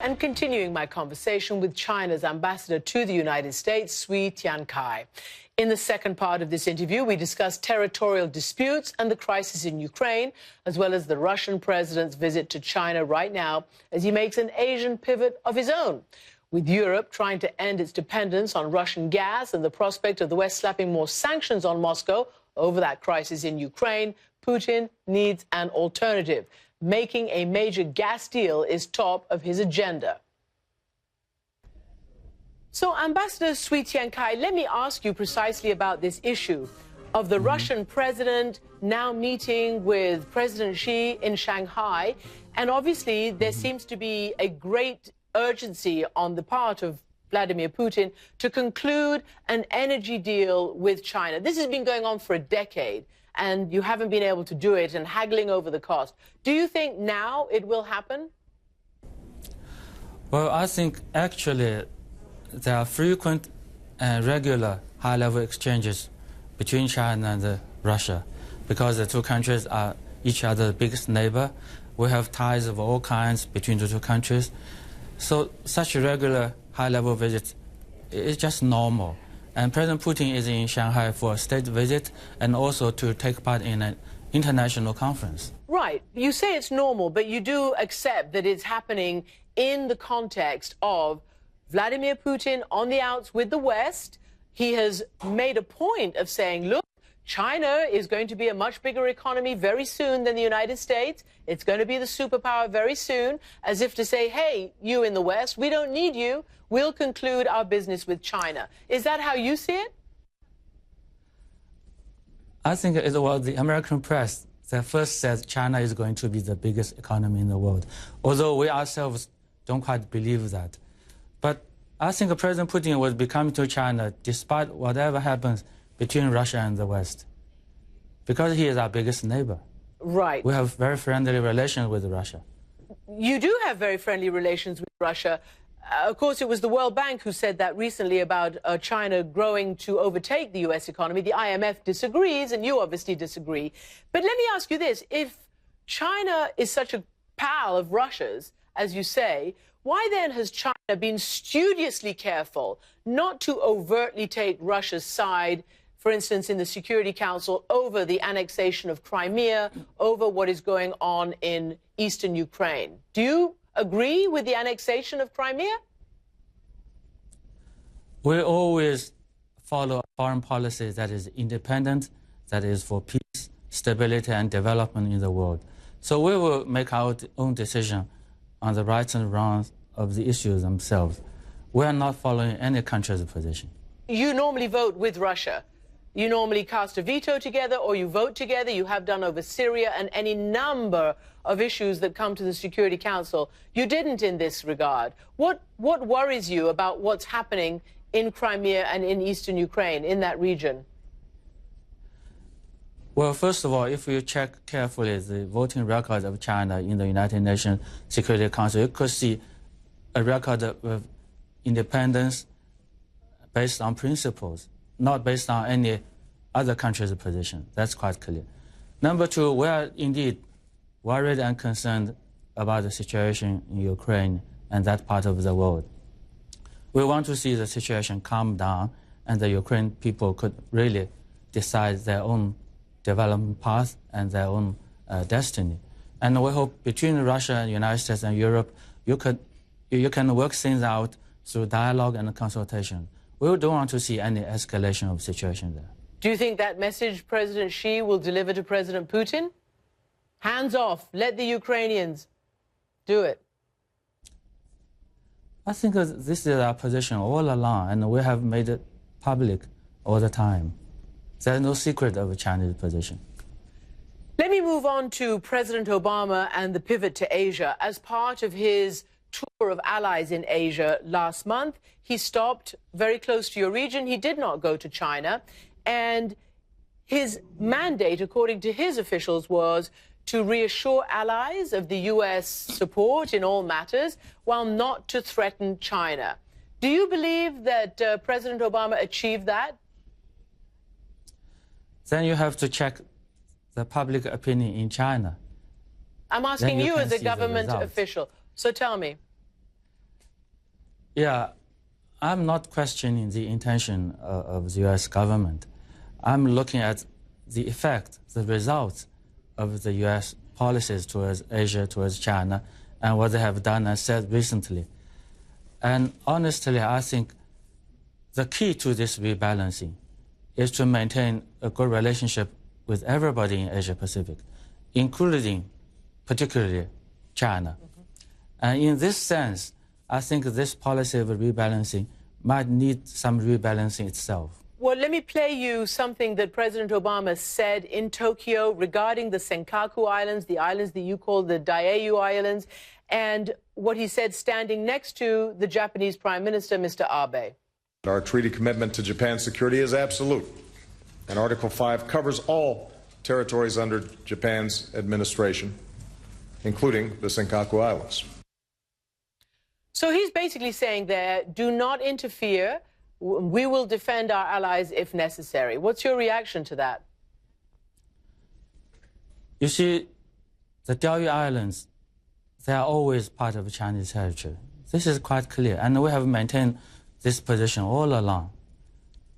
and continuing my conversation with China's ambassador to the United States, Cui Tiankai. In the second part of this interview, we discuss territorial disputes and the crisis in Ukraine, as well as the Russian president's visit to China right now as he makes an Asian pivot of his own. With Europe trying to end its dependence on Russian gas and the prospect of the West slapping more sanctions on Moscow over that crisis in Ukraine, Putin needs an alternative. Making a major gas deal is top of his agenda. So, Ambassador Cui Tiankai, let me ask you precisely about this issue of the Russian president now meeting with President Xi in Shanghai. And obviously, there seems to be a great urgency on the part of Vladimir Putin to conclude an energy deal with China. This has been going on for a decade, and you haven't been able to do it and haggling over the cost. Do you think now it will happen? Well, I think actually there are frequent and regular high-level exchanges between China and Russia because the two countries are each other's biggest neighbor. We have ties of all kinds between the two countries. So such regular high-level visits is just normal. And President Putin is in Shanghai for a state visit and also to take part in an international conference. Right. You say it's normal, but you do accept that it's happening in the context of Vladimir Putin on the outs with the West. He has made a point of saying, look, China is going to be a much bigger economy very soon than the United States. It's going to be the superpower very soon, as if to say, hey, you in the West, we don't need you. We'll conclude our business with China. Is that how you see it? I think it was the American press that first said China is going to be the biggest economy in the world, although we ourselves don't quite believe that. But I think President Putin will be coming to China despite whatever happens between Russia and the West, because he is our biggest neighbor. Right. We have very friendly relations with Russia. You do have very friendly relations with Russia. Of course, it was the World Bank who said that recently about China growing to overtake the U.S. economy. The IMF disagrees, and you obviously disagree. But let me ask you this. If China is such a pal of Russia's, as you say, why then has China been studiously careful not to overtly take Russia's side, for instance, in the Security Council, over the annexation of Crimea, over what is going on in eastern Ukraine? Do you agree with the annexation of Crimea? We always follow a foreign policy that is independent, that is for peace, stability, and development in the world. So we will make our own decision on the rights and wrongs of the issues themselves. We are not following any country's position. You normally vote with Russia. You normally cast a veto together, or you vote together. You have done over Syria and any number of issues that come to the Security Council. You didn't in this regard. What worries you about what's happening in Crimea and in eastern Ukraine, in that region? Well, first of all, if you check carefully the voting record of China in the United Nations Security Council, you could see a record of independence based on principles, not based on any other country's position. That's quite clear. Number two, we are indeed worried and concerned about the situation in Ukraine and that part of the world. We want to see the situation calm down and the Ukrainian people could really decide their own development path and their own destiny. And we hope between Russia and the United States and Europe, you can work things out through dialogue and consultation. We don't want to see any escalation of the situation there. Do you think that message President Xi will deliver to President Putin? Hands off, let the Ukrainians do it. I think this is our position all along, and we have made it public all the time. There's no secret of a Chinese position. Let me move on to President Obama and the pivot to Asia. As part of his tour of allies in Asia last month, he stopped very close to your region. He did not go to China. And his mandate, according to his officials, was to reassure allies of the U.S. support in all matters, while not to threaten China. Do you believe that President Obama achieved that? Then you have to check the public opinion in China. I'm asking you as a government official. So tell me. Yeah, I'm not questioning the intention of the U.S. government. I'm looking at the effect, the results of the U.S. policies towards Asia, towards China, and what they have done and said recently. And honestly, I think the key to this rebalancing is to maintain a good relationship with everybody in Asia Pacific, including particularly China. And in this sense, I think this policy of rebalancing might need some rebalancing itself. Well, let me play you something that President Obama said in Tokyo regarding the Senkaku Islands, the islands that you call the Diaoyu Islands, and what he said standing next to the Japanese Prime Minister, Mr. Abe. Our treaty commitment to Japan's security is absolute, and Article 5 covers all territories under Japan's administration, including the Senkaku Islands. So he's basically saying there, do not interfere. We will defend our allies if necessary. What's your reaction to that? You see, the Diaoyu Islands, they are always part of Chinese territory. This is quite clear, and we have maintained this position all along.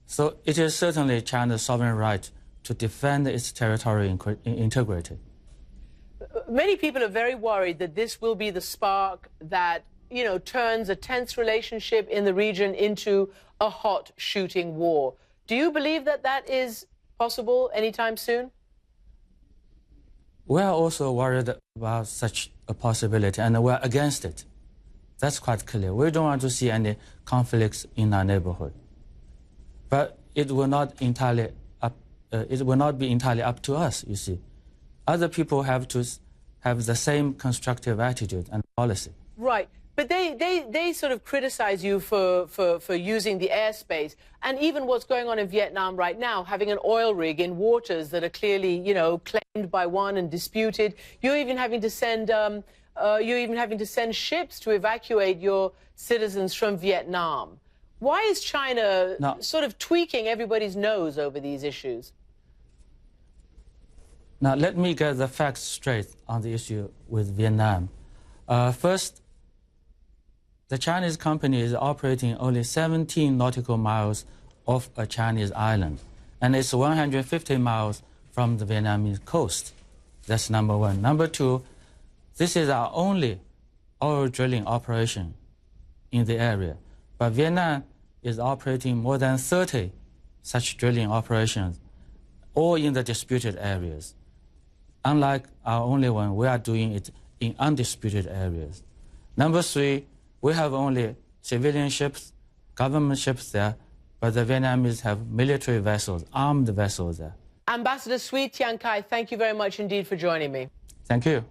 So it is certainly China's sovereign right to defend its territorial integrity. Many people are very worried that this will be the spark that, you know, turns a tense relationship in the region into a hot shooting war. Do you believe that that is possible anytime soon? We are also worried about such a possibility, and we are against it. That's quite clear. We don't want to see any conflicts in our neighborhood. But it will not entirely it will not be entirely up to us, you see. Other people have to have the same constructive attitude and policy. Right. But they sort of criticize you for using the airspace, and even what's going on in Vietnam right now, having an oil rig in waters that are clearly, you know, claimed by one and disputed. You're even having to send ships to evacuate your citizens from Vietnam. Why is China sort of tweaking everybody's nose over these issues? Now, let me get the facts straight on the issue with Vietnam. First, the Chinese company is operating only 17 nautical miles off a Chinese island, and it's 150 miles from the Vietnamese coast. That's number one. Number two, this is our only oil drilling operation in the area, but Vietnam is operating more than 30 such drilling operations, all in the disputed areas. Unlike our only one, we are doing it in undisputed areas. Number three, we have only civilian ships, government ships there, but the Vietnamese have military vessels, armed vessels there. Ambassador Cui Tiankai, thank you very much indeed for joining me. Thank you.